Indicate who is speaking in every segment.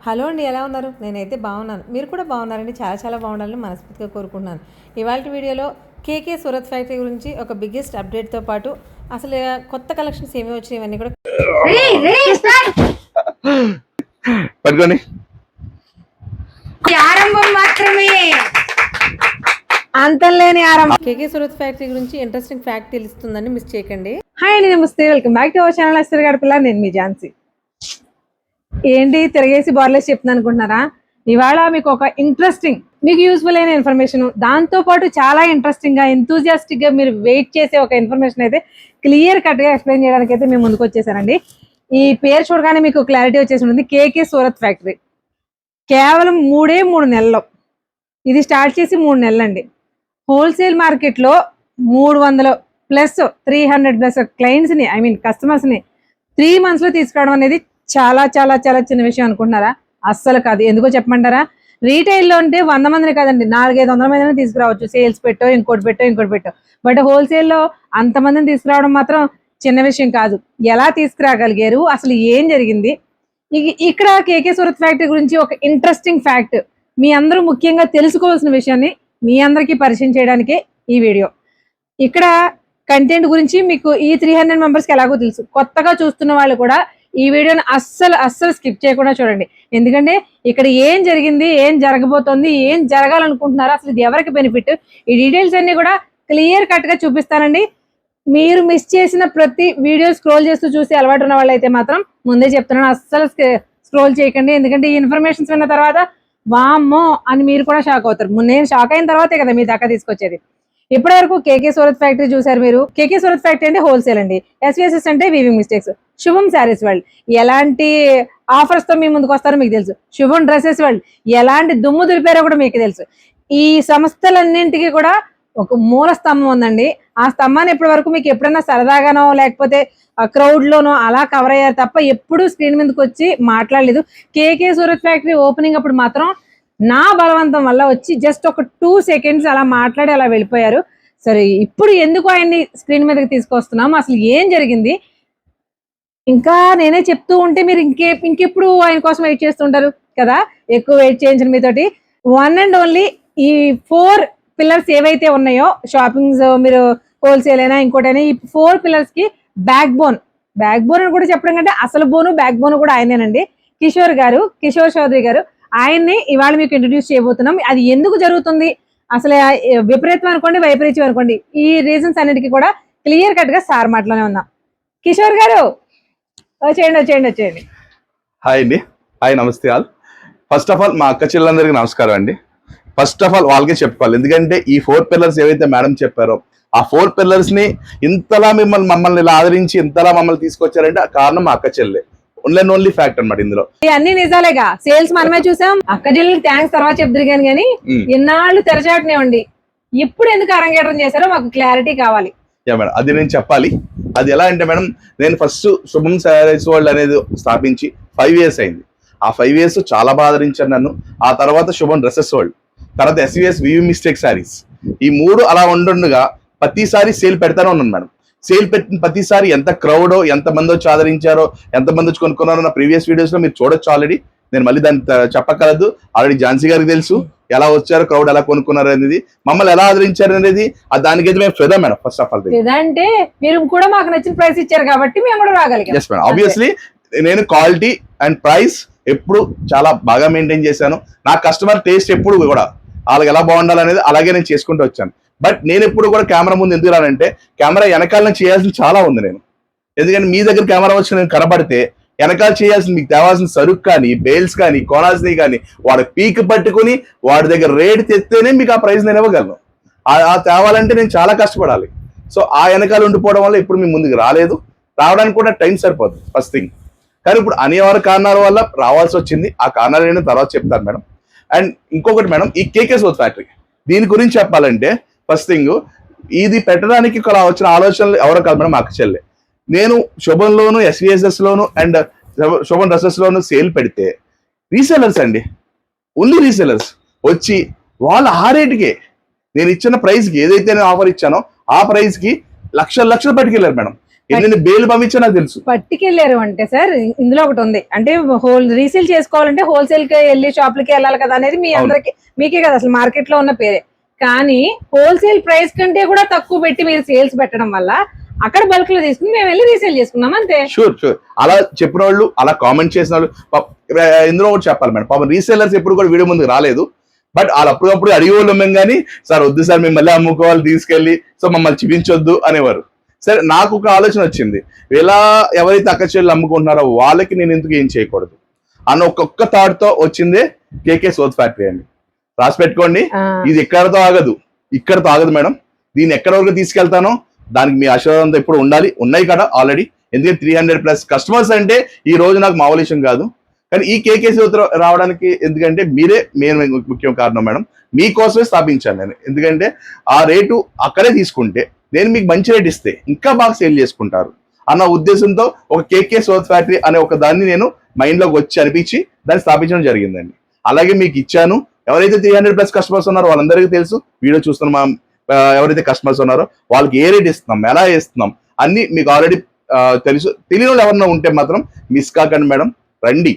Speaker 1: Hello అండి, ఎలా ఉన్నారు? నేనైతే బాగున్నాను. మీరు కూడా బాగున్నారండి. చాలా బాగుండాలని మనస్ఫూర్తిగా కోరుకుంటున్నాను. ఇవాళ వీడియోలో కేకే సూరత్ ఫ్యాక్టరీ గురించి ఒక బిగ్గెస్ట్ అప్డేట్తో పాటు అసలు కొత్త కలెక్షన్స్ ఏమి వచ్చినాయి ఇవన్నీ కూడా
Speaker 2: పట్టుకొని
Speaker 3: ఆరంభం మాత్రమే,
Speaker 1: అంతం లేని ఆరంభం. కేకే సూరత్ ఫ్యాక్టరీ గురించి ఇంట్రెస్టింగ్ ఫ్యాక్ట్ తెలుస్తుందని మిస్ చేయకండి.
Speaker 3: హాయ్ అండి, namaste, welcome back to our channel అస్తర్ గడపల. నేను మీ ఝాన్సీ. ఏంటి తిరగేసి బార్లెస్ చెప్తున్నాను అనుకుంటున్నారా? ఇవాళ మీకు ఒక ఇంట్రెస్టింగ్, మీకు యూస్ఫుల్ అయిన ఇన్ఫర్మేషన్, దాంతో పాటు చాలా ఇంట్రెస్టింగ్ గా, ఎంతూజియాస్టిక్ గా మీరు వెయిట్ చేసే ఒక ఇన్ఫర్మేషన్ అయితే క్లియర్ కట్ గా ఎక్స్ప్లెయిన్ చేయడానికి అయితే మేము ముందుకు వచ్చేసానండి. ఈ పేరు చూడగానే మీకు క్లారిటీ వచ్చేసి ఉంటుంది. కేకే సూరత్ ఫ్యాక్టరీ కేవలం 3 నెలల్లో, ఇది స్టార్ట్ చేసి 3 నెలలండి. హోల్సేల్ మార్కెట్లో 300 ప్లస్ 300 ప్లస్ క్లయింట్స్ ని, ఐ మీన్ కస్టమర్స్ ని 3 months లో తీసుకురావడం అనేది చాలా చాలా చాలా చిన్న విషయం అనుకుంటున్నారా? అస్సలు కాదు. ఎందుకో చెప్పమంటారా? రీటైల్లో అంటే 100 మందిని కాదండి, 400-500 మందిని తీసుకురావచ్చు. సేల్స్ పెట్టో ఇంకోటి పెట్టో. బట్ హోల్సేల్లో అంతమందిని తీసుకురావడం మాత్రం చిన్న విషయం కాదు. ఎలా తీసుకురాగలిగారు, అసలు ఏం జరిగింది? ఇక్కడ కేకే సూరత్ ఫ్యాక్టరీ గురించి ఒక ఇంట్రెస్టింగ్ ఫ్యాక్ట్, మీ అందరూ ముఖ్యంగా తెలుసుకోవాల్సిన విషయాన్ని మీ అందరికీ పరిచయం చేయడానికే ఈ వీడియో. ఇక్కడ కంటెంట్ గురించి మీకు ఈ 300 మెంబర్స్కి ఎలాగో తెలుసు. కొత్తగా చూస్తున్న వాళ్ళు కూడా ఈ వీడియోని అస్సలు స్కిప్ చేయకుండా చూడండి. ఎందుకంటే ఇక్కడ ఏం జరిగింది, ఏం జరగబోతోంది, ఏం జరగాలనుకుంటున్నారో, అసలు ఇది ఎవరికి బెనిఫిట్, ఈ డీటెయిల్స్ అన్ని కూడా క్లియర్ కట్ గా చూపిస్తానండి. మీరు మిస్ చేసిన ప్రతి వీడియో స్క్రోల్ చేస్తూ చూసి అలవాటు ఉన్న వాళ్ళైతే మాత్రం ముందే చెప్తున్నాను, అస్సలు స్క్రోల్ చేయకండి. ఎందుకంటే ఈ ఇన్ఫర్మేషన్స్ విన్న తర్వాత వామ్మో అని మీరు కూడా షాక్ అవుతారు. నేను షాక్ అయిన తర్వాతే కదా మీ దాకా తీసుకొచ్చేది. ఇప్పటి వరకు కేకే సూరత్ ఫ్యాక్టరీ చూసారు మీరు. కేకే సూరత్ ఫ్యాక్టరీ అంటే హోల్సేల్ అండి. SVSS అంటే వీవింగ్ మిస్టేక్స్. శుభం శారీస్ వరల్డ్ ఎలాంటి ఆఫర్స్ తో మీ ముందుకు వస్తారో మీకు తెలుసు. శుభం డ్రెస్సెస్ వరల్డ్ ఎలాంటి దుమ్ము దులిపారో కూడా మీకు తెలుసు. ఈ సంస్థలన్నింటికి కూడా ఒక మూల స్తంభం ఉందండి. ఆ స్తంభాన్ని ఇప్పటి వరకు మీకు ఎప్పుడైనా సరదాగానో లేకపోతే క్రౌడ్ లోనో అలా కవర్ అయ్యారు తప్ప ఎప్పుడు స్క్రీన్ మీదకి వచ్చి మాట్లాడలేదు. కేకే సూరత్ ఫ్యాక్టరీ ఓపెనింగ్ అప్పుడు మాత్రం నా బలవంతం వల్ల వచ్చి జస్ట్ ఒక 2 seconds అలా మాట్లాడి అలా వెళ్ళిపోయారు. సరే, ఇప్పుడు ఎందుకు ఆయన్ని స్క్రీన్ మీదకి తీసుకొస్తున్నాము, అసలు ఏం జరిగింది? ఇంకా నేనే చెప్తూ ఉంటే మీరు ఇంకెప్పుడు ఆయన కోసం వెయిట్ చేస్తుంటారు కదా. ఎక్కువ వెయిట్ చేయించిన మీతోటి వన్ అండ్ ఓన్లీ ఈ 4 pillars ఏవైతే ఉన్నాయో, షాపింగ్స్ మీరు హోల్సేల్ అయినా ఇంకోటైనా, ఈ 4 pillars కి బ్యాక్ బోన్ అని కూడా చెప్పడం కంటే అసలు బ్యాక్ బోన్ కూడా ఆయనేనండి. కిషోర్ చౌదరి గారు, ఆయన్ని ఇవాళ మీకు ఇంట్రడ్యూస్ చేయబోతున్నాం. అది ఎందుకు జరుగుతుంది, అసలు విపరీతం అనుకోండి, వైపరీత్యం అనుకోండి, ఈ రీజన్స్ అన్నిటికీ కూడా క్లియర్ కట్ గా సార్ మాటలోనే ఉందాం. కిషోర్ గారు వచ్చేయండి.
Speaker 2: హాయ్ అండి. హాయ్, నమస్తే ఆల్. ఫస్ట్ ఆఫ్ ఆల్ మా అక్క చెల్లెలందరికీ నమస్కారం అండి. ఫస్ట్ ఆఫ్ ఆల్ వాళ్ళకే చెప్పుకోవాలి, ఎందుకంటే ఈ 4 pillars ఏవైతే మేడం చెప్పారో ఆ 4 pillars ని ఇంతలా మమ్మల్ని ఇలా ఆదరించి ఇంతలా మమ్మల్ని తీసుకొచ్చారంటే ఆ కారణం మా అక్క చెల్లె. ఓన్లీ ఫ్యాక్ట్ అనమాట ఇందులో.
Speaker 3: అన్ని నిజాలేగా. సేల్స్ మనమే చూసాం. అక్క చెల్లెలకి థ్యాంక్స్ తర్వాత చెప్తారు కానీ ఇన్నాళ్ళు తెరచాటునే ఉండి ఇప్పుడు ఎందుకు అరంగేట్రం చేశారో మాకు క్లారిటీ కావాలి.
Speaker 2: మేడం, అది నేను చెప్పాలి. అది ఎలా అంటే మేడం, నేను ఫస్ట్ శుభం శారీస్ వరల్డ్ అనేది స్థాపించి 5 years అయింది. ఆ 5 years చాలా బాగా ఆదరించారు నన్ను. ఆ తర్వాత శుభం డ్రెస్సెస్ వరల్డ్, తర్వాత SVS వీవింగ్ మిస్టేక్ శారీస్, ఈ 3 అలా ఉండుండగా ప్రతిసారి సేల్ పెడతానే ఉన్నాను మేడం. సేల్ పెట్టిన ప్రతిసారి ఎంత క్రౌడో, ఎంత మంది వచ్చి ఆదరించారో, ఎంత మంది వచ్చి కొనుక్కున్నారో నా ప్రీవియస్ వీడియోస్ లో మీరు చూడొచ్చు ఆల్రెడీ. నేను మళ్ళీ దాన్ని చెప్పక్కర్లేదు, ఆల్రెడీ ఝాన్సీ గారికి తెలుసు ఎలా వచ్చారు, క్రౌడ్ ఎలా కొనుక్కున్నారు అనేది, మమ్మల్ని ఎలా ఆదరించారు అనేది. దానికైతే మేము ఫెదా మేడం. ఫస్ట్ ఆఫ్ ఆల్
Speaker 3: అంటే మీరు కూడా మాకు నచ్చిన ప్రైస్ ఇచ్చారు కాబట్టి మేము కూడా రాగలిగాం.
Speaker 2: ఎస్ మేడం, ఆబ్వియస్లీ నేను క్వాలిటీ అండ్ ప్రైస్ ఎప్పుడు చాలా బాగా మెయింటైన్ చేశాను. నా కస్టమర్ టేస్ట్ ఎప్పుడు కూడా వాళ్ళకి ఎలా బాగుండాలనేది అలాగే నేను చేసుకుంటూ వచ్చాను. బట్ నేను ఎప్పుడు కూడా కెమెరా ముందు ఎందుకు రానంటే, కెమెరా వెనకాల చేయాల్సిన చాలా ఉంది నేను. ఎందుకంటే మీ దగ్గర కెమెరా వచ్చి నేను కనబడితే వెనకాల చేయాల్సిన, మీకు తేవాల్సిన సరుకు కానీ, బేల్స్ కానీ, కొనాల్సినవి కానీ, వాడు పీక్ పట్టుకుని వాడి దగ్గర రేట్ తెస్తేనే మీకు ఆ ప్రైస్ నేను ఇవ్వగలను. ఆ తేవాలంటే నేను చాలా కష్టపడాలి. సో ఆ వెనకాల ఉండిపోవడం వల్ల ఇప్పుడు మీ ముందుకు రాలేదు. రావడానికి కూడా టైం సరిపోదు ఫస్ట్ థింగ్. కానీ ఇప్పుడు అనేవారు కారణాల వల్ల రావాల్సి వచ్చింది. ఆ కారణాలు నేను తర్వాత చెప్తాను మేడం. అండ్ ఇంకొకటి మేడం, ఈ కేకే సూరత్ ఫ్యాక్టరీ దీని గురించి చెప్పాలంటే, ఫస్ట్ థింగ్, ఇది పెట్టడానికి వచ్చిన ఆలోచనలు ఎవరో కాదు మేడం, మా అక్క చెల్లె. నేను శుభంలోను, SVSS లోను అండ్ శుభం డ్రెస్సెస్ లోను సేల్ పెడితే రీసెలర్స్ అండి, ఓన్లీ రీసెలర్స్ వచ్చి వాళ్ళు ఆ రేటుకే నేను ఇచ్చిన ప్రైస్కి, ఏదైతే నేను ఆఫర్ ఇచ్చానో ఆ ప్రైస్కి లక్షలు పట్టుకెళ్ళారు మేడం. ఎన్ని బేలు పంపించా నాకు తెలుసు.
Speaker 3: పట్టుకెళ్ళారు అంటే సార్ ఇందులో ఒకటి ఉంది అంటే రీసేల్ చేసుకోవాలంటే హోల్సేల్ కి వెళ్ళి షాపులకి వెళ్ళాలి కదా అనేది మీ అందరికి మీకే కదా అసలు మార్కెట్ లో ఉన్న పేరే. కానీ హోల్సేల్ ప్రైస్ కంటే కూడా తక్కువ పెట్టి మీరు సేల్స్ పెట్టడం వల్ల అక్కడ బల్క్ లో తీసుకుని మేము వెళ్ళి రీసేల్ చేసుకున్నాం అంతే.
Speaker 2: షూర్ అలా చెప్పిన వాళ్ళు, అలా కామెంట్ చేసిన వాళ్ళు ఇందులో ఒకటి చెప్పాలి మేడం, పాపం రీసేలర్స్ ఎప్పుడు కూడా వీడియో ముందుకు రాలేదు. బట్ వాళ్ళు అప్పుడప్పుడు అడిగే వాళ్ళు మేము కానీ సార్ వద్దు సార్ మేము మళ్ళీ అమ్ముకోవాలి తీసుకెళ్ళి, సో మమ్మల్ని చూపించొద్దు అనేవారు. సరే నాకు ఒక ఆలోచన వచ్చింది, ఇలా ఎవరైతే అక్క చెల్లెలు అమ్ముకుంటున్నారో వాళ్ళకి నేను ఎందుకు ఏం చేయకూడదు అన్న ఒక్కొక్క థాట్ తో వచ్చిందే కేకే సోత్ ఫ్యాక్టరీ అండి. రాసి పెట్టుకోండి, ఇది ఇక్కడతో ఆగదు మేడం. దీన్ని ఎక్కడ వరకు తీసుకెళ్తానో దానికి మీ ఆశీర్వాదంతో ఎప్పుడు ఉండాలి, ఉన్నాయి కదా ఆల్రెడీ. ఎందుకంటే 300+ కస్టమర్స్ అంటే ఈ రోజు నాకు మామూలు విషయం కాదు. కానీ ఈ కేకే సోత్ రావడానికి ఎందుకంటే మీరే మెయిన్ ముఖ్యం కారణం మేడం. మీకోసమే స్థాపించాను నేను. ఎందుకంటే ఆ రేటు అక్కడే తీసుకుంటే నేను మీకు మంచి రేట్ ఇస్తే ఇంకా బాగా సేల్ చేసుకుంటారు అన్న ఉద్దేశంతో ఒక కేకే సోత్ ఫ్యాక్టరీ అనే ఒక దాన్ని నేను మైండ్ లోకి వచ్చి అనిపించి దాన్ని స్థాపించడం జరిగిందండి. అలాగే మీకు ఇచ్చాను. ఎవరైతే 300+ కస్టమర్స్ ఉన్నారో వాళ్ళందరికీ తెలుసు, వీడియో చూస్తున్న ఎవరైతే కస్టమర్స్ ఉన్నారో వాళ్ళకి ఏ రేట్ ఇస్తున్నాం, ఎలా ఇస్తున్నాం అన్ని మీకు ఆల్రెడీ తెలుసు. తెలియని వాళ్ళు ఎవరన్నా ఉంటే మాత్రం మిస్ కాకండి మేడం, రండి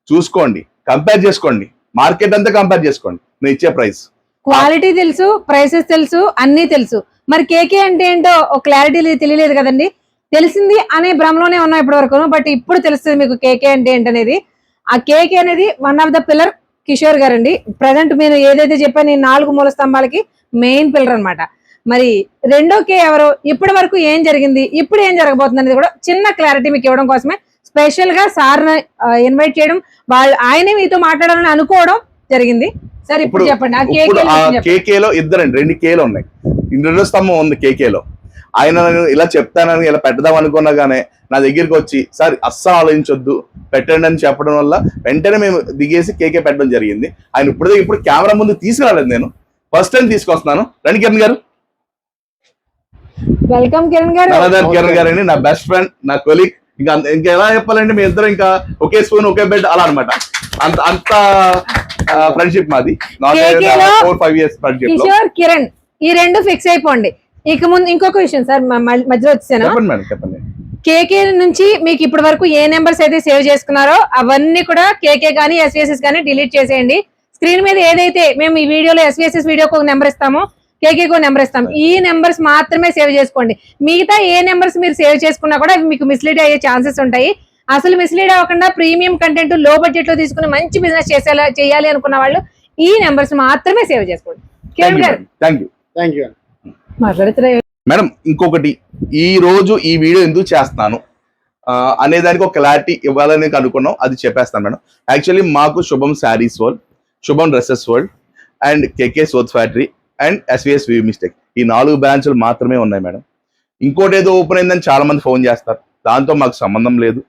Speaker 2: చూసుకోండి, కంపేర్ చేసుకోండి, మార్కెట్ అంతా కంపేర్ చేసుకోండి. నేను ఇచ్చే ప్రైస్
Speaker 3: క్వాలిటీ తెలుసు, ప్రైసెస్ తెలుసు, అన్ని తెలుసు. మరి కేకే అంటే ఏంటో ఒక క్లారిటీ తెలియలేదు కదండి. తెలిసింది అనే భ్రమలోనే ఉన్నాం ఇప్పటి వరకు, బట్ ఇప్పుడు తెలుస్తుంది మీకు కేకే అంటే ఏంటనేది. ఆ కేకే అనేది one of the pillar Kishore గారు అండి. ప్రజెంట్ మీరు ఏదైతే చెప్పాను ఈ 4 మూల స్తంభాలకి మెయిన్ పిల్లర్ అన్నమాట. మరి రెండో కే ఎవరు, ఇప్పటి వరకు ఏం జరిగింది, ఇప్పుడు ఏం జరగబోతుంది అనేది కూడా చిన్న క్లారిటీ మీకు ఇవ్వడం కోసమే స్పెషల్ గా సార్ ఇన్వైట్ చేయడం, ఆయనే మీతో మాట్లాడాలని అనుకోవడం జరిగింది. సార్ ఇప్పుడు చెప్పండి
Speaker 2: ఆ కేకేలో ఇద్దరండి, 2 కేలు ఉన్నాయి. 2 స్తంభం ఉంది కేకేలో. ఆయన ఇలా చెప్తానని ఇలా పెట్టదాం అనుకున్నా గానే నా దగ్గరికి వచ్చి సార్ అస్సలు ఆలోచించొద్దు పెట్టండి అని చెప్పడం వల్ల వెంటనే మేము దిగేసి కేకే పెట్టడం జరిగింది. ఆయన ఇప్పుడు కెమెరా ముందు తీసుకురాలేదు, నేను ఫస్ట్ టైం తీసుకొస్తున్నాను. రండి కిరణ్ గారు.
Speaker 3: వెల్కమ్ కిరణ్ గారు.
Speaker 2: కిరణ్ గారు అండి నా బెస్ట్ ఫ్రెండ్, నా కొలీగ్. ఇంకా ఎలా చెప్పాలంటే మీ ఇద్దరు ఇంకా ఒకే స్పూన్ ఒకే బెడ్ అలా అనమాట. అంత ఫ్రెండ్షిప్ మాది. 4-5 years ఫ్రెండ్షిప్.
Speaker 3: కిషోర్, కిరణ్ ఈ 2 ఫిక్స్ అయిపోండి. ఇక ముందు ఇంకొక విషయం సార్, మధ్యలో వచ్చాను.
Speaker 2: చెప్పండి.
Speaker 3: కేకే నుంచి మీకు ఇప్పటి వరకు ఏ నెంబర్స్ అయితే సేవ్ చేసుకున్నారో అవన్నీ కూడా కేకే గానీ ఎస్విఎస్ఎస్ గానీ డిలీట్ చేసేయండి. స్క్రీన్ మీద ఏదైతే మేము ఈ వీడియోలో ఎస్విఎస్ఎస్ వీడియోకి ఒక నెంబర్ ఇస్తామో, కేకేకి ఒక నెంబర్ ఇస్తాం. ఈ నెంబర్స్ మాత్రమే సేవ్ చేసుకోండి. మిగతా ఏ నెంబర్స్ మీరు సేవ్ చేసుకున్నా కూడా అవి మీకు మిస్లీడ్ అయ్యే ఛాన్సెస్ ఉంటాయి. అసలు మిస్లీడ్ అవ్వకుండా ప్రీమియం కంటెంట్ లో బడ్జెట్ లో తీసుకుని మంచి బిజినెస్ చేయాలి అనుకున్న వాళ్ళు ఈ నెంబర్స్ మాత్రమే సేవ్ చేసుకోండి. కిరణ్ గారు
Speaker 2: థ్యాంక్ యూ
Speaker 3: మాట్లాడుతున్నా
Speaker 2: మేడం. ఇంకొకటి, ఈ రోజు ఈ వీడియో ఎందుకు చేస్తున్నాను అనే దానికి ఒక క్లారిటీ ఇవ్వాలని అనుకున్నాం, అది చెప్పేస్తాను మేడం. యాక్చువల్లీ మాకు Shubham saris world, Shubham dresses world and KK సోత్ ఫ్యాక్టరీ అండ్ ఎస్విఎస్ వి మిస్టేక్ ఈ 4 బ్రాంచులు మాత్రమే ఉన్నాయి మేడం. ఇంకోటి ఏదో ఓపెన్ అయిందని చాలా మంది ఫోన్ చేస్తారు, దాంతో మాకు సంబంధం లేదు.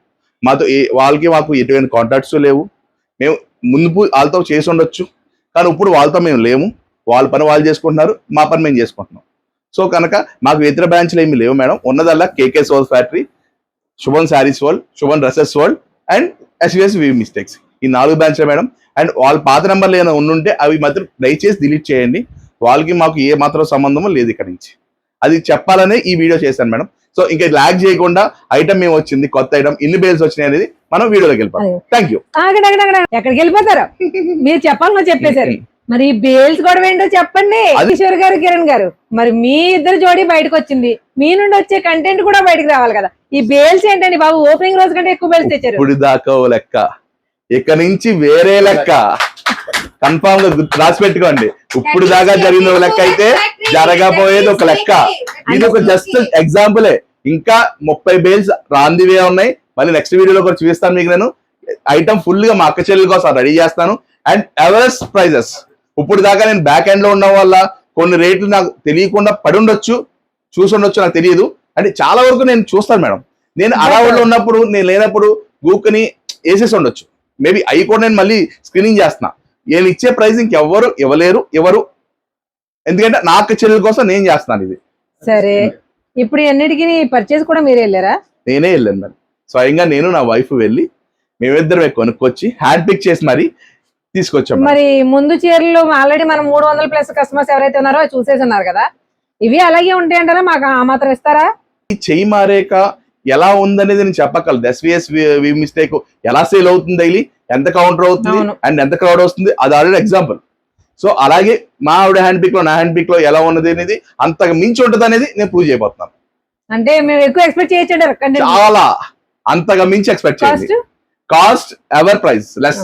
Speaker 2: మాకు ఎటువంటి కాంటాక్ట్స్ లేవు. మేము ముందు వాళ్ళతో చేసి ఉండొచ్చు, కానీ ఇప్పుడు వాళ్ళతో మేము లేము. వాళ్ళ పని వాళ్ళు చేసుకుంటున్నారు, మా పని మేము చేసుకుంటున్నాం. సో కనుక మాకు ఇతర బ్రాంచ్లు ఏమి లేవు మేడం. ఉన్నదల్లా కేకే సోత్ factory, Shubham saris world, Shubham dresses world and SVS వి మిస్టేక్స్ ఈ 4 బ్రాంచ్లే మేడం. అండ్ వాళ్ళ పాత నెంబర్లు ఏమైనా ఉండుంటే అవి మాత్రం దయచేసి డిలీట్ చేయండి. వాళ్ళకి మాకు ఏ మాత్రం సంబంధము లేదు ఇక్కడ నుంచి. అది చెప్పాలనే ఈ వీడియో చేశాను మేడం. సో ఇంకా లాగ్ చేయకుండా ఐటమ్ ఏమి వచ్చింది, కొత్త ఐటమ్, ఎన్ని బేల్స్ వచ్చినాయి అనేది మనం వీడియోలోకి వెళ్ళిపోతాం. Thank you.
Speaker 3: ఎక్కడికి వెళ్ళిపోతారు మీరు చెప్పాలని చెప్పేశారు. మరి బేల్స్ కూడా ఏంటో చెప్పండి కిషోర్ గారు, కిరణ్ గారు. మరి మీ ఇద్దరు జోడీ బయటకు వచ్చింది, మీ నుండి వచ్చే కంటెంట్ కూడా బయటకు రావాలి కదా. ఈ బేల్స్ ఏంటండి బాబు, ఓపెనింగ్ రోజు కంటే ఎక్కువ బేల్స్ తెచ్చారు.
Speaker 2: ఇప్పుడు దాకా లెక్క, ఇక నుంచి వేరే లెక్క. కన్ఫామ్ గా రాసి పెట్టుకోండి. ఇప్పుడు దాకా జరిగిన ఒక లెక్క అయితే జరగబోయేది ఒక లెక్క. ఇది ఒక జస్ట్ ఎగ్జాంపులే. ఇంకా 30 బేల్స్ రాందివే ఉన్నాయి. మళ్ళీ నెక్స్ట్ వీడియోలో కూడా చూపిస్తాను మీకు. నేను ఐటమ్ ఫుల్ గా మా అక్క చెల్లెల కోసం రెడీ చేస్తాను. And Everest prices. ఇప్పుడు దాకా నేను బ్యాక్ ఎండ్ లో ఉండడం వల్ల కొన్ని రేట్లు నాకు తెలియకుండా పడి ఉండొచ్చు, చూసి ఉండొచ్చు, నాకు తెలియదు. అంటే చాలా వరకు నేను చూస్తాను మేడం. నేను అడవుల్లో ఉన్నప్పుడు, నేను లేనప్పుడు గూకుని వేసేసి ఉండొచ్చు. మేబీ అవి కూడా నేను మళ్ళీ స్క్రీనింగ్ చేస్తున్నా. నేను ఇచ్చే ప్రైస్ ఇంకెవ్వరు ఇవ్వలేరు, ఎవరు. ఎందుకంటే నా అక్క చెల్లెల కోసం నేను చేస్తున్నాను ఇది.
Speaker 3: సరే, ఇప్పుడు అన్నిటికీ పర్చేస్ కూడా మీరే వెళ్ళారా?
Speaker 2: నేనే వెళ్ళాను మేడం. స్వయంగా నేను నా వైఫ్ వెళ్ళి మేమిద్దరమే కొనుక్కొచ్చి హ్యాండ్ పిక్ చేసి మరి తీసుకొచ్చాం.
Speaker 3: మరి ముందు చీరలు ఆల్రెడీ మనం 300+ కస్టమర్స్ ఎవరైతే ఉన్నారో చూసేసి ఉన్నారు కదా, ఇవి అలాగే ఉంటాయి అంటారా? మాకు ఆ మాత్రం ఇస్తారా?
Speaker 2: చెయ్యి మారేక ఎలా ఉందనేది నేను చెప్పగలను. ఎస్విఎస్ మిస్టేక్ ఎలా సేల్ అవుతుంది డైలీ, ఎంత కౌంటర్ అవుతుంది
Speaker 3: అవును.
Speaker 2: అండ్ ఎంత క్రౌడ్ వస్తుంది, అది ఆల్రెడీ ఎగ్జాంపుల్. సో అలాగే మా ఆవిడ హ్యాండ్ పిక్ లో నా హ్యాండ్ పిక్ లో ఎలా ఉన్నది అనేది అంతకు మించి ఉంటుంది అనేది నేను ప్రూవ్ చేయబోతున్నాను.
Speaker 3: అంటే మేము ఎక్కువ ఎక్స్పెక్ట్ చేయొచ్చు.
Speaker 2: చాలా అంతగా మించి ఎక్స్పెక్ట్ చేయండి. Cost ever price less.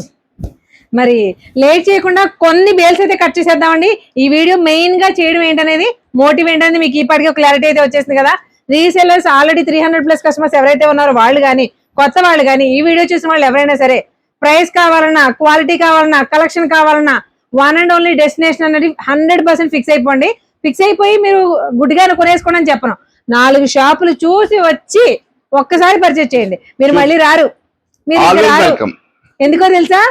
Speaker 3: మరి లేట్ చేయకుండా కొన్ని బేల్స్ అయితే కట్ చేసేద్దామండి. ఈ వీడియో మెయిన్ గా చేయడం ఏంటనేది, మోటివ్ ఏంటనేది మీకు ఇప్పటికే క్లారిటీ అయితే వచ్చేసింది కదా. రీసెల్లర్స్ ఆల్రెడీ 300+ కస్టమర్స్ ఎవరైతే ఉన్నారో వాళ్ళు కానీ, కొత్త వాళ్ళు కానీ, ఈ వీడియో చూసిన వాళ్ళు ఎవరైనా సరే, ప్రైస్ కావాలన్నా, క్వాలిటీ కావాలన్నా, కలెక్షన్ కావాలన్నా, వన్ అండ్ ఓన్లీ డెస్టినేషన్ అనేది 100% ఫిక్స్ అయిపోండి. ఫిక్స్ అయిపోయి మీరు గుడ్డిగా కొనేసుకోండి అని చెప్పను. 4 షాపులు చూసి వచ్చి ఒక్కసారి పర్చేజ్ చేయండి, మీరు మళ్ళీ రారు. మీరు ఇక్కడ రారు. ఎందుకో తెలుసా,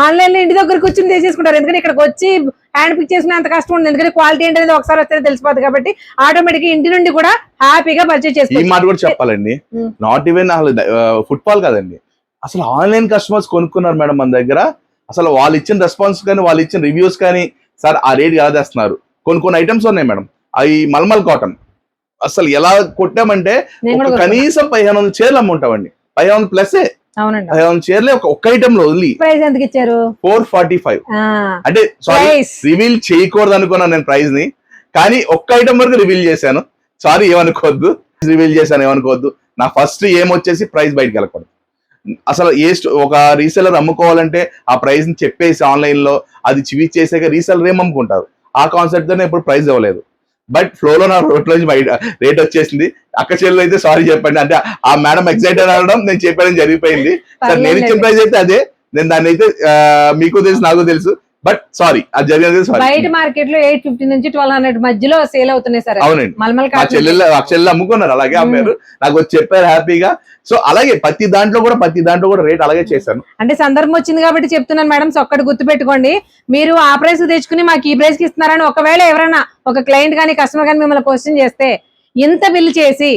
Speaker 3: ఆన్లైన్ లో ఇంటి దగ్గర కూర్చొని తీసేసుకుంటారు. ఎందుకంటే ఇక్కడికి వచ్చి హ్యాండ్ పిక్ చేసుకునే అంత కష్టం ఉంది. ఎందుకంటే క్వాలిటీ ఏంటనేది ఒకసారి వస్తే తెలిసిపోతుంది. కాబట్టి ఆటోమేటిక్ ఇంటి నుండి కూడా హ్యాపీగా పర్చేజ్
Speaker 2: ఈ
Speaker 3: చేసుకోవచ్చు.
Speaker 2: మాట కూడా చెప్పాలండి, నాట్ ఈవెన్ ఫుట్బాల్ కదండి, అసలు ఆన్లైన్ కస్టమర్స్ కొనుక్కున్నారు మేడం మన దగ్గర. అసలు వాళ్ళు ఇచ్చిన రెస్పాన్స్ కానీ, వాళ్ళు ఇచ్చిన రివ్యూస్ కానీ, సార్ ఆ రేట్ ఎలా తెస్తున్నారు. కొన్ని ఐటమ్స్ ఉన్నాయి మేడం, అవి మల్మల్ కాటన్ అసలు ఎలా కొట్టామంటే కనీసం 1500 చీరలు అమ్ముంటామండి. 1500+.
Speaker 3: అవునండి,
Speaker 2: 1500 చీరలే ఒక ఐటమ్ లో వదిలి.
Speaker 3: ప్రైస్ ఎందుకు ఇచ్చారు?
Speaker 2: 445. అంటే సారీ, రివీల్ చేయకూడదు అనుకున్నాను నేను ప్రైస్ ని, కానీ ఒక్క ఐటమ్ వరకు రివీల్ చేశాను. సారీ ఏమనుకోవద్దు, రివీల్ చేశాను ఏమనుకోవద్దు. నా ఫస్ట్ ఏం వచ్చేసి ప్రైస్ బయటకు వెళ్ళకూడదు. అసలు ఒక రీసెలర్ అమ్ముకోవాలంటే ఆ ప్రైస్ ని చెప్పేసి ఆన్లైన్ లో అది చివి చేసాక రీసెలర్ ఏం అమ్ముకుంటారు. ఆ కాన్సెప్ట్ తో ఎప్పుడు ప్రైస్ ఇవ్వలేదు. బట్ ఫ్లోలో నా రోడ్లో రేట్ వచ్చేసింది. అక్క చెల్లెలు అయితే సారీ చెప్పండి, అంటే ఆ మేడం ఎగ్జైటెడ్ అనడం నేను చెప్పడం జరిగిపోయింది. సార్ నేను ఇచ్చిన ప్రైస్ అయితే అదే, నేను దాన్ని అయితే మీకు తెలుసు నాకు తెలుసు, బట్ సారీ అది జరిగినది.
Speaker 3: బయట మార్కెట్ లో 850 నుంచి 1200 మధ్యలో సేల్ అవుతున్నాయి సార్.
Speaker 2: అవునండి, మా చెల్లెలు అమ్ముకున్నారు, అలాగే అమ్మారు, నాకు వచ్చి చెప్పారు హ్యాపీగా. సో అలాగే ప్రతి దాంట్లో కూడా రేట్ అలాగే చేశాను. అంటే
Speaker 3: సందర్భం వచ్చింది కాబట్టి చెప్తున్నాను మేడం. సో ఒక్కటి గుర్తు పెట్టుకోండి, మీరు ఆ ప్రైస్ తెచ్చుకుని మాకు ఈ ప్రైస్ కి ఇస్తున్నారని ఒకవేళ ఎవరైనా ఒక క్లయింట్ కానీ కస్టమర్ కానీ మిమ్మల్ని క్వశ్చన్ చేస్తే, ఇంత బిల్ చేసి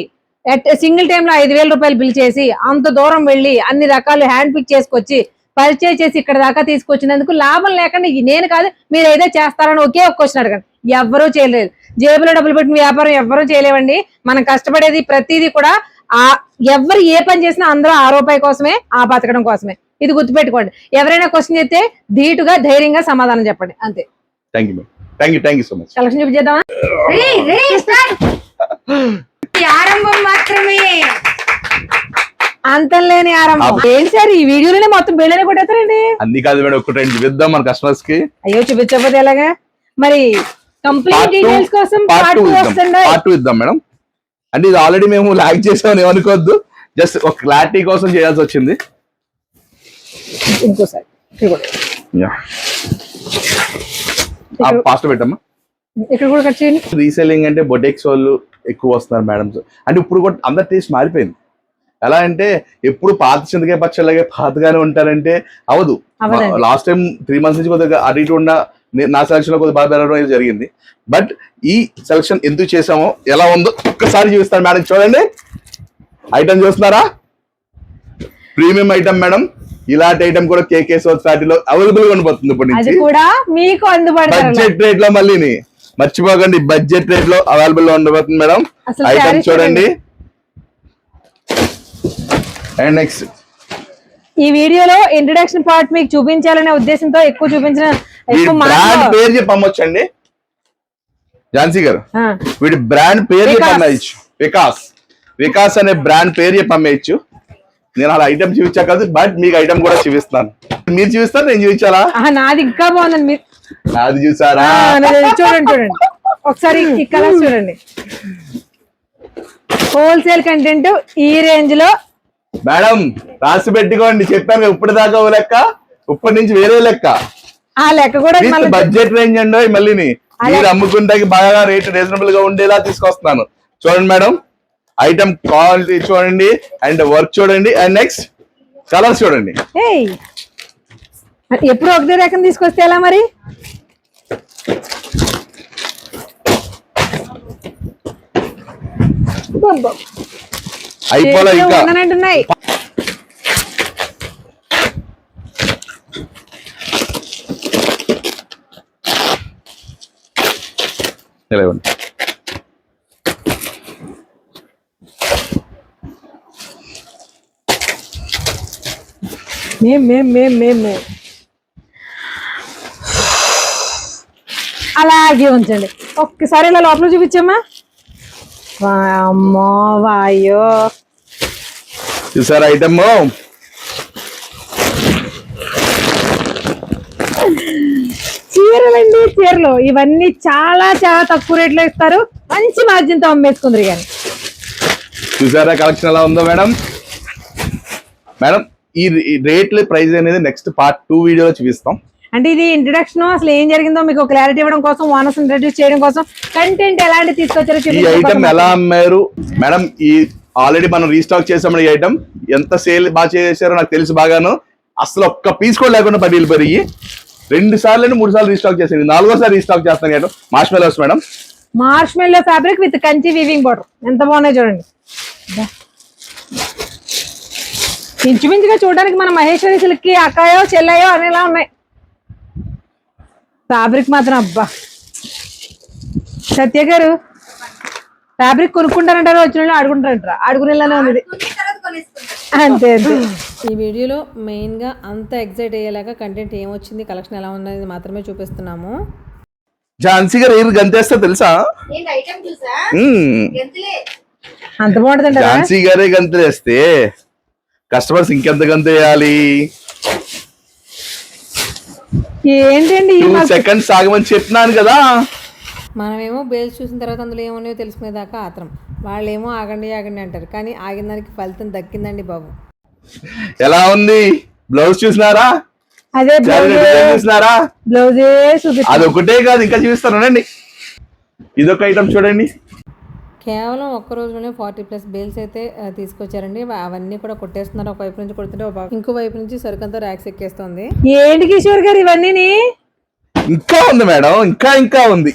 Speaker 3: సింగిల్ టైమ్ లో 5000 రూపాయలు బిల్ చేసి అంత దూరం వెళ్ళి అన్ని రకాలు హ్యాండ్ పిక్ చేసుకొచ్చి పర్చేజ్ చేసి ఇక్కడ దాకా తీసుకొచ్చినందుకు లాభం లేకుండా నేను కాదు మీరు ఏదో చేస్తారని ఒకే ఒక క్వశ్చన్ అడగండి. ఎవ్వరూ చేయలేదు. జేబులో డబ్బులు పెట్టిన వ్యాపారం ఎవ్వరూ చేయలేవండి. మనం కష్టపడేది ప్రతిదీ కూడా ఎవరు ఏ పని చేసినా అందరూ ఆ రూపాయి కోసమే, ఆ బతకడం కోసమే. ఇది గుర్తుపెట్టుకోండి. ఎవరైనా క్వశ్చన్ చేస్తే ధీటుగా ధైర్యంగా సమాధానం చెప్పండి, అంతే.
Speaker 2: Thank you so much.
Speaker 3: Collection చూపించేద్దామా?
Speaker 4: ఆరంభం మాత్రమే,
Speaker 3: అంతం లేని ఆరంభం. ఏంటి సార్ ఈ వీడియోలోనే మొత్తం బిల్డనే కొట్టేస్తారండి?
Speaker 2: అన్ని కాదు మేడం, ఒక 2 చూపిద్దాం మన కస్టమర్స్ కి.
Speaker 3: అయ్యో చూపించకపోతే ఎలాగా మరి? కంప్లీట్ డీటెయిల్స్ కోసం
Speaker 2: పార్ట్ 2 ఇద్దాం మేడం. అంటే ఇది ఆల్రెడీ మేము లాగ్ చేసామని ఏమనుకోవద్దు, జస్ట్ ఒక క్లారిటీ కోసం చేయాల్సి వచ్చింది.
Speaker 3: ఇంకోసారి
Speaker 2: ఫాస్ట్ పెట్టమ్మా.
Speaker 3: ఇక్కడ కూడా కట్ చేయండి.
Speaker 2: రీసెల్లింగ్ అంటే బొటెక్స్ వాళ్ళు ఎక్కువ వస్తున్నారు మేడం. అంటే ఇప్పుడు కూడా అందరి టేస్ట్ మారిపోయింది. ఎలా అంటే ఎప్పుడు పాత చింతకాయ పచ్చళ్ళగా పాతగానే ఉంటారంటే అవదు. లాస్ట్ టైం 3 months నుంచి కొద్దిగా అటు ఇటు ఉన్న నా సెలక్షన్ లో కొద్దిగా బాగా పెరగడం జరిగింది. బట్ ఈ సెలక్షన్ ఎందుకు చేసామో ఎలా ఉందో ఒక్కసారి చూపిస్తాను మేడం. చూడండి, ఐటమ్ చూస్తున్నారా? Premium item madam. ఇలాంటి ఐటమ్ కూడా కేకే సోర్స్ ఫ్యాక్టరీలో అవైలబుల్ గా ఉండబోతుంది ఇప్పటి నుంచి. బడ్జెట్ రేట్ లో, మళ్ళీ మర్చిపోకండి, బడ్జెట్ రేట్ లో అవైలబుల్ లో ఉండబోతుంది మేడం. ఐటమ్ చూడండి. అండ్ నెక్స్ట్
Speaker 3: ఈ వీడియోలో ఇంట్రడక్షన్ పార్ట్ మీకు చూపించాలనే ఉద్దేశంతో ఎక్కువ చూపించిన
Speaker 2: బ్రాండ్ పేరు చెప్పి అమ్మొచ్చండి ఝాన్సీ గారు. వీడి బ్రాండ్ పేరు చెప్పి అమ్మేయచ్చు. వికాస్ అనే బ్రాండ్ పేరు చెప్పి అమ్మేయచ్చు. నేను అలా ఐటమ్ చూపించా కాదు, బట్ మీకు ఐటమ్ కూడా చూపిస్తాను. మీరు చూపిస్తారు, నేను చూపించాలా?
Speaker 3: నాది ఇంకా బాగుందండి.
Speaker 2: నాది చూసారా?
Speaker 3: చూడండి ఒకసారి ఈ కలర్ చూడండి. హోల్సేల్ కంటెంట్ ఈ రేంజ్ లో
Speaker 2: మేడం రాసి పెట్టుకోండి. చెప్పాను ఇప్పుడు దాకా ఓ లెక్క, ఇప్పటి నుంచి వేరే లెక్క.
Speaker 3: ఆ లెక్క కూడా
Speaker 2: బడ్జెట్ రేంజ్ అండి. మళ్ళీ మీరు అమ్ముకుంటే బాగా రేట్ రీజనబుల్ గా ఉండేలా తీసుకొస్తున్నాను. చూడండి మేడం, ఐటమ్ క్వాలిటీ చూడండి, అండ్ వర్క్ చూడండి, అండ్ నెక్స్ట్ కలర్స్ చూడండి.
Speaker 3: ఎప్పుడు ఒకటే రకం తీసుకొస్తే ఎలా మరి?
Speaker 2: అయిపోలే ఇంకా
Speaker 3: అంటున్నాయి. మేం అలాగే ఉంచండి. ఒక్కసారి ఇలా లోపల చూపించమ్మా. అమ్మో వాయో,
Speaker 2: చూసారా ఐటమ్?
Speaker 3: చీరలండి, చీరలు ఇవన్నీ చాలా చాలా తక్కువ రేట్లో ఇస్తారు, మంచి మార్జిన్ తో అమ్మేసుకుందరు. కానీ
Speaker 2: చూసారా కలెక్షన్ ఎలా ఉందో మేడం? మేడం ఈ రేట్ల ప్రైస్ అనేది నెక్స్ట్ పార్ట్ 2 వీడియోలో చూపిస్తాం.
Speaker 3: అంటే ఇది ఇంట్రడక్షన్, అసలు ఏం జరిగిందో మీకు క్లారిటీ ఇవ్వడం కోసం, ఓనర్స్ ఇంట్రడ్యూస్ చేయడం కోసం, కంటెంట్ ఎలాంటి తీసుకొచ్చారో
Speaker 2: ఈ ఐటమ్ ఎలా అమ్మారు మేడం? ఈ ఆల్రెడీ మనం రీస్టాక్ చేసాం. ఈ ఐటమ్ ఎంత సేల్ బాగా చేశారో నాకు తెలుసు బాగాను. అసలు ఒక్క పీస్ కూడా లేకుండా పడి వెళ్ళిపోయి 2 సార్లు 3 సార్లు రీస్టాక్ చేసింది. 4వ రీస్టాక్ చేస్తాను నేను. Marshmallows madam,
Speaker 3: marshmallow fabric with Kanchi weaving border ఎంత బాగున్నాయి చూడండి. ఇంచుమించుగా చూడడానికి మన మహేశ్వరి సిల్క్ కి అక్కాయో చెల్లయో అనేలా ఉన్నాయి. ఫ్యాబ్రిక్ మాత్రం అబ్బా. సత్య గారు ఫ్యాబ్రిక్ కొనుక్కుంటారంటారా, వచ్చిన వాళ్ళు ఆడుకుంటారంటారా? ఆడుకునేలానే ఉంది. అంతే అంతే.
Speaker 1: ఈ వీడియోలో మెయిన్గా అంత ఎగ్జైట్ అయ్యేలాగా కంటెంట్ ఏమొచ్చింది, కలెక్షన్ ఎలా ఉన్నది మాత్రమే చూపిస్తున్నాము.
Speaker 2: ఝాన్సీ గారు ఎయిర్ గంతేస్తా తెలుసా?
Speaker 3: అంత బాగుంటుంది.
Speaker 2: ఝాన్సీ గారే గంతేస్తే కస్టమర్స్ ఇంకెంత గంతేయాలి?
Speaker 3: ఏంటండి
Speaker 2: 2 సెకండ్స్ ఆగమని చెప్పినాను కదా.
Speaker 1: మనమేమో బేల్స్ చూసిన తర్వాత అందులో ఏమన్నాయో తెలుసుకునేదాకా ఆత్రం, వాళ్ళేమో ఆగండి ఆగండి అంటారు, కానీ ఆగిన దానికి ఫలితం దక్కిందండి బాబు.
Speaker 2: ఎలా ఉంది బ్లౌజ్ చూసినారా?
Speaker 3: అదే
Speaker 2: చూసినారా?
Speaker 3: బ్లౌజే చూపి.
Speaker 2: అది ఒకటే కాదు, ఇంకా చూపిస్తానండి. ఇదొక ఐటమ్ చూడండి.
Speaker 1: కేవలం ఒక్క రోజులోనే 40+ బేల్స్ అయితే తీసుకొచ్చారండి. అవన్నీ కూడా కొట్టేస్తున్నారు. ఒక వైపు నుంచి కొడుతుంటే ఇంకో వైపు నుంచి సరుకంతా ర్యాక్స్ ఎక్కేస్తుంది.
Speaker 3: ఏంటి కిషోర్ గారు ఇవన్నీ?
Speaker 2: ఇంకా ఉంది మేడం, ఇంకా ఉంది,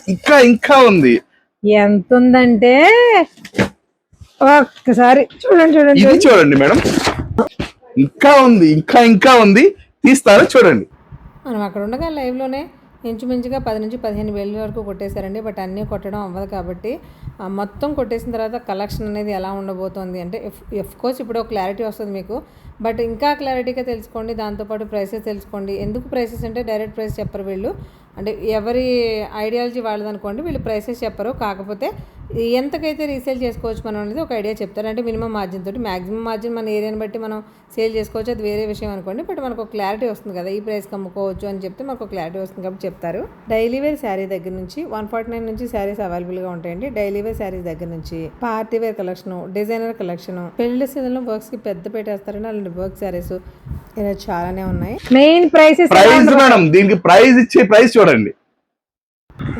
Speaker 2: ఇంకా ఉంది.
Speaker 3: ఎంత ఉందంటే ఒక్కసారి చూడండి.
Speaker 2: ఇది చూడండి మేడం, ఇంకా ఉంది. తీస్తారా చూడండి.
Speaker 1: మనం అక్కడ ఉండగా లైవ్లోనే ఇంచుమించుగా 10 నుంచి 15 వేల వరకు కొట్టేశారండి. బట్ అన్నీ కొట్టడం అవ్వదు కాబట్టి మొత్తం కొట్టేసిన తర్వాత కలెక్షన్ అనేది ఎలా ఉండబోతోంది అంటే కోర్స్ ఇప్పుడు ఒక క్లారిటీ వస్తుంది మీకు. బట్ ఇంకా క్లారిటీగా తెలుసుకోండి, దాంతోపాటు ప్రైసెస్ తెలుసుకోండి. ఎందుకు ప్రైసెస్ అంటే డైరెక్ట్ ప్రైస్ చెప్పరు వీళ్ళు, అంటే ఎవరి ఐడియాలజీ వాళ్ళదనుకోండి, వీళ్ళు ప్రైసెస్ చెప్పరు. కాకపోతే ఎంతకైతే రీసేల్ చేసుకోవచ్చు మనం అనేది ఒక ఐడియా చెప్తారు. అంటే మినిమం మార్జిన్ తోటి మ్యాక్సిమం మార్జిన్ మన ఏరియాని బట్టి మనం సేల్ చేసుకోవచ్చు, అది వేరే విషయం అనుకోండి. బట్ మనకు ఒక క్లారిటీ వస్తుంది కదా, ఈ ప్రైస్కి అమ్ముకోవచ్చు అని చెప్తే మనకు క్లారిటీ వస్తుంది కాబట్టి చెప్తారు. డైలీ వేర్ శారీ దగ్గర నుంచి 149 నుంచి శారీస్ అవైలబుల్గా ఉంటాయండి. డైలీ వేర్ శారీస్ దగ్గర నుంచి party wear collection, designer collection, పెళ్లి సీజన్లో వర్క్స్కి పెద్ద పెట్టేస్తారండి. అలాంటి వర్క్ శారీస్ ఇలా చాలానే ఉన్నాయి.
Speaker 3: మెయిన్ ప్రైస్
Speaker 2: మేడం, దీనికి ప్రైస్ ఇచ్చే ప్రైస్ చూడండి.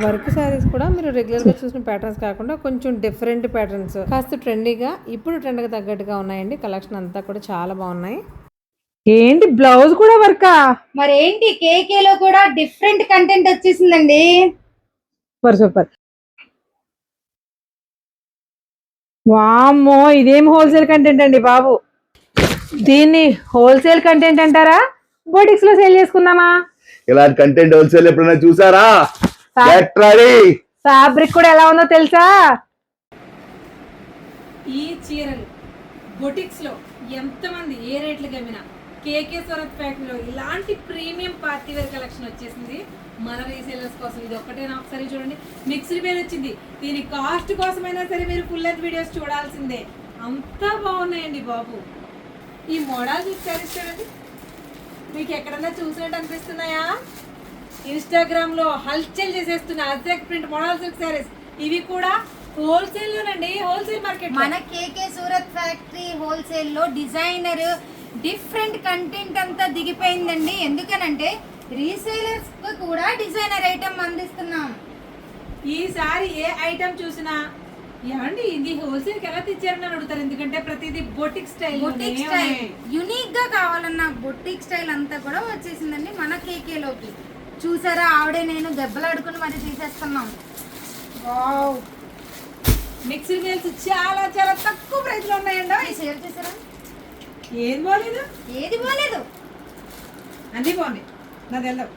Speaker 1: వర్క్ శారీస్ కూడా మీరు రెగ్యులర్గా చూసిన ప్యాటర్న్స్ కాకుండా కొంచెం డిఫరెంట్ ప్యాటర్న్స్, కాస్త ట్రెండీగా ఇప్పుడు ట్రెండ్గా తగ్గట్టుగా ఉన్నాయండి. కలెక్షన్ అంతా కూడా చాలా బాగున్నాయి.
Speaker 3: ఏంటి బ్లౌజ్ కూడా వర్కా?
Speaker 4: మరేంటి కేకేలో కూడా డిఫరెంట్ కంటెంట్ వచ్చేసిందండి.
Speaker 3: సూపర్. వామ్మో, ఇదేం హోల్సేల్ కంటెంట్ అండి బాబు. దీన్ని హోల్సేల్ కంటెంట్ అంటారా, బోటిక్స్ లో సేల్ చేసుకుందామా?
Speaker 2: ఇలాంటి కంటెంట్ హోల్సేల్ ఎప్పుడైనా చూసారా?
Speaker 3: ఫ్యాబ్రిక్ కూడా ఎలా ఉందో తెలుసా?
Speaker 1: ఈ చీరలు బొటిక్స్ లో ఎంతమంది ఏ రేట్లకి అమ్మినా కేకే సూరత్ ఫ్యాక్టరీలో ఇలాంటి ప్రీమియం పార్టీ వేర్ కలెక్షన్ వచ్చేసింది మన రీసేలర్స్ కోసం. ఇది ఒక్కటేనా? ఒకసారి చూడండి, మిక్స్డ్ వేర్ వచ్చింది. దీని కాస్ట్ కోసమైనా సరే మీరు ఫుల్ లెంత్ వీడియోస్ చూడాల్సిందే, అంతా బాగున్నాయండి బాబు. ఈ మోడల్ శారీస్ చూడండి, మీకు ఎక్కడన్నా చూసినట్టు అనిపిస్తున్నాయా? ఇన్స్టాగ్రామ్ లో హల్చల్ చేసేస్తున్న అజెక్ ప్రింట్ మోడల్ సిల్క్ శారీస్, ఇవి కూడా హోల్సేల్ లోనండి, హోల్సేల్ మార్కెట్.
Speaker 4: మన కేకే సూరత్ ఫ్యాక్టరీ హోల్సేల్ లో డిజైనర్ డిఫరెంట్ కంటెంట్ అంతా దిగిపోయిందండి. ఎందుకనంటే రీసేలర్స్ కూడా డిజైనర్ ఐటమ్ అందిస్తున్నాం.
Speaker 1: ఈసారి ఏ ఐటమ్ చూసినా ఏమండి ఇది హోల్సేల్ కి ఎలా తెచ్చారని అడుగుతారు, ఎందుకంటే ప్రతిదీ బొటిక్ స్టైల్
Speaker 4: యునిక్ గా కావాలన్న బొటిక్ స్టైల్ అంతా కూడా వచ్చేసిందండి మన కేకేలోకి. చూసారా, ఆవిడే నేను దెబ్బలాడుకుని మరి తీసేస్తున్నాం. వావ్,
Speaker 1: మిక్సీ వేల్స్ చాలా చాలా తక్కువ ప్రైస్ లో ఉన్నాయండి.
Speaker 4: సేల్ చేసారా?
Speaker 1: ఏది బాగలేదు,
Speaker 4: ఏది బాగలేదు,
Speaker 1: అన్నీ బాగున్నాయి. నాది వెళ్దాం,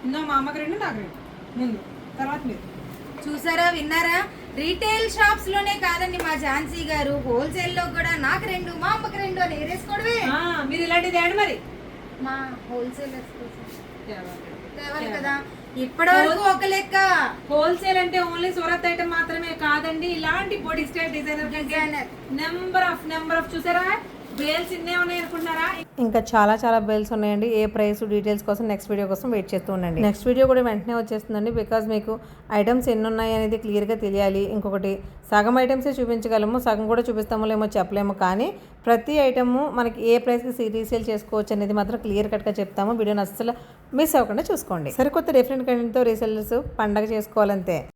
Speaker 1: ఇందో మా అమ్మకి 2 నాకు 2 ముందు, తర్వాత మీరు
Speaker 4: చూసారా, విన్నారా? రీటైల్ షాప్స్ లోనే కాదండి మా ఝాన్సీ గారు, హోల్సేల్ లో కూడా నాకు 2 మా అమ్మకి 2 అని ఏరేసుకోవడమే.
Speaker 1: మీరు ఇలాంటిది ఏడు మరి
Speaker 4: మా హోల్సేలర్స్ కోసం తేవాలి కదా. ఇప్పటి వరకు ఒక లెక్క
Speaker 3: హోల్సేల్ అంటే ఓన్లీ సూరత్ ఐటమ్ మాత్రమే కాదండి, ఇలాంటి body style designer number of చూసారా, బేల్స్ ఇన్నే ఉన్నాయి అనుకుంటున్నారా?
Speaker 1: ఇంకా చాలా చాలా బెల్స్ ఉన్నాయండి. ఏ ప్రైస్ డీటెయిల్స్ కోసం నెక్స్ట్ వీడియో కోసం వెయిట్ చేస్తూ ఉండండి. నెక్స్ట్ వీడియో కూడా వెంటనే వచ్చేస్తుందండి, బికాజ్ మీకు ఐటమ్స్ ఎన్ని ఉన్నాయి అనేది క్లియర్గా తెలియాలి. ఇంకొకటి సగం ఐటమ్సే చూపించగలము, సగం కూడా చూపిస్తామో లేమో చెప్పలేము, కానీ ప్రతి ఐటము మనకి ఏ ప్రైస్కి రీసేల్ చేసుకోవచ్చు అనేది మాత్రం క్లియర్ కట్గా చెప్తాము. వీడియోని అస్సలు మిస్ అవ్వకుండా చూసుకోండి. సరికొత్త డిఫరెంట్ కంటెంట్తో రీసేలర్స్ పండగ చేసుకోవాలంతే.